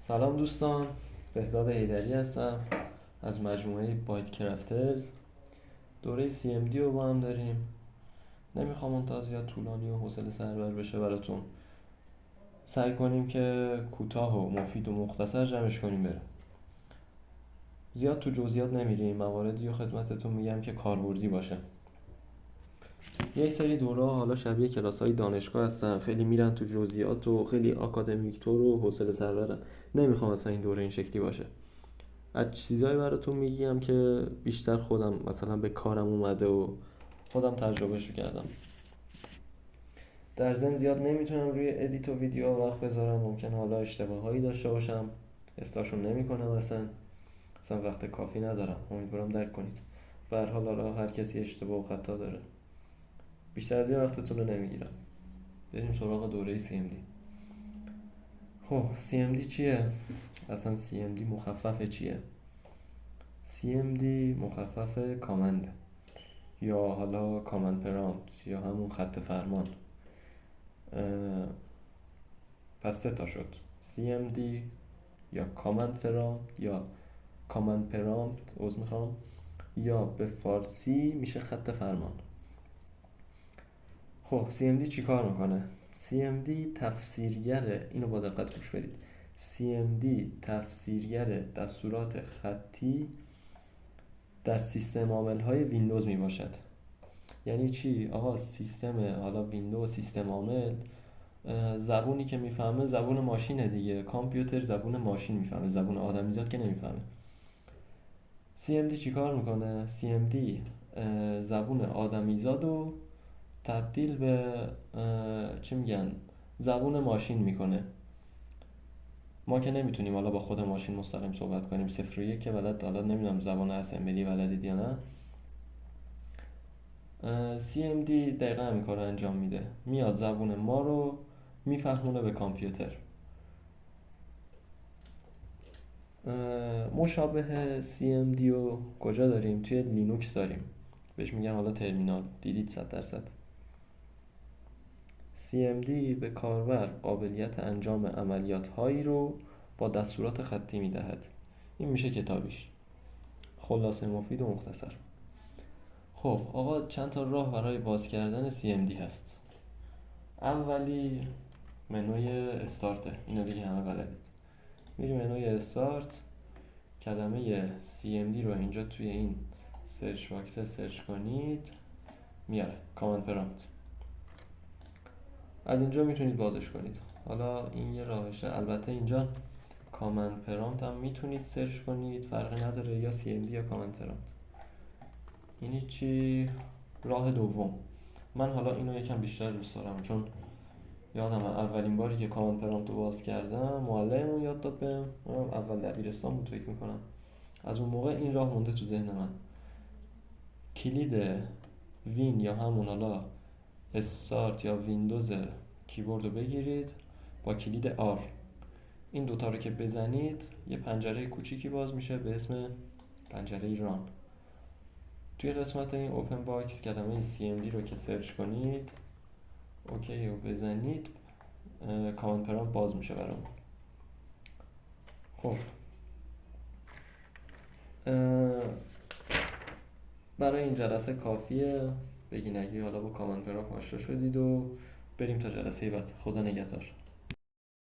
سلام دوستان، بهداد حیدری هستم از مجموعه بایت کرافترز. دوره CMD رو با هم داریم. نمیخوام اون تا زیاد طولانی و حوصله سربر بشه براتون. سعی کنیم که کوتاه و مفید و مختصر جمعش کنیم بریم. زیاد تو جزئیات نمیریم، مواردی رو خدمتتون میگم که کاربردی باشه. یک سری دوره حالا شبیه کلاس‌های دانشگاه هستن، خیلی میرن تو جزئیات و خیلی آکادمیک طور و حوصله سربرن. نمیخوام اصلا این دوره این شکلی باشه. از چیزایی براتون میگم که بیشتر خودم مثلا به کارم اومده و خودم تجربهش رو کردم. در ضمن زیاد نمیتونم روی ادیت و ویدیو وقت بذارم، ممکنه حالا اشتباهایی داشته باشم، اصلاحشون نمیکنم، اصلا وقت کافی ندارم. امیدوارم درک کنید. به هر حال حالا هر کسی اشتباه و خطا داره. بیشتر از این وقتتون رو نمیگیرم. بریم سراغ دوره CMD. خب CMD چیه؟ اصلا CMD مخفف چیه؟ CMD مخفف کامند یا حالا کامند پرامپت یا همون خط فرمان. پس سه تا شد: CMD یا کامند پرامپت یا کامند پرامپت میخوام، یا به فارسی میشه خط فرمان. خب CMD چی کار میکنه؟ CMD تفسیرگره، اینو با دقت گوش بدید. CMD تفسیرگر دستورات خطی در سیستم عامل‌های ویندوز می باشد. یعنی چی؟ آقا سیستم حالا ویندوز سیستم عامل زبونی که میفهمه زبون ماشینه دیگه. کامپیوتر زبون ماشین میفهمه، زبون آدمیزاد که نمیفهمه. CMD چی کار میکنه؟ CMD زبون آدمیزاد رو تبدیل به چی میگن؟ زبون ماشین میکنه. ما که نمیتونیم حالا با خود ماشین مستقیم صحبت کنیم، 0 و 1 که بلد، حالا نمیدونم زبان اسمبلی بلدید یا نه. CMD دقیقا همین کار رو انجام میده، میاد زبون ما رو میفهمونه به کامپیوتر. مشابه CMD رو کجا داریم؟ توی لینوکس داریم، بهش میگن حالا ترمینال. دیدید 100%. CMD به کاربر قابلیت انجام عملیات هایی رو با دستورات خطی میدهد. این میشه کتابیش. خلاصه مفید و مختصر. خب آقا چند تا راه برای باز کردن CMD هست. اولی منوی استارته، اینو دیگه همه بلدید. میری منوی استارت، کلمه CMD رو اینجا توی این سرچ باکس سرچ کنید، میاره کامند پرامپت. از اینجا میتونید بازش کنید. حالا این یه راهشه. البته اینجا کامند پرامپت هم میتونید سرچ کنید، فرقی نداره، یا CMD یا کامند پرامپت. این چی؟ راه دوم. من حالا اینو یکم بیشتر دوست دارم، چون یادم اولین باری که کامند پرامپت رو باز کردم معلممون یاد داد بهم. اول دبیرستان بود فکر میکنم. از اون موقع این راه مونده تو ذهن من. کلید وین یا همون حالا استارت یا ویندوز کیبورد رو بگیرید، با کلید آر این دوتا رو که بزنید یه پنجره کوچیکی باز میشه به اسم پنجره ران. توی قسمت این اوپن باکس کلمه CMD رو که سرچ کنید، اوکی رو بزنید، کامند پرامپت باز میشه برامون. خب برای این جلسه کافیه. بگین اگه حالا با کامند پرامپت آشنا شدید و بریم تا جلسه بعد. خدا نگهدار.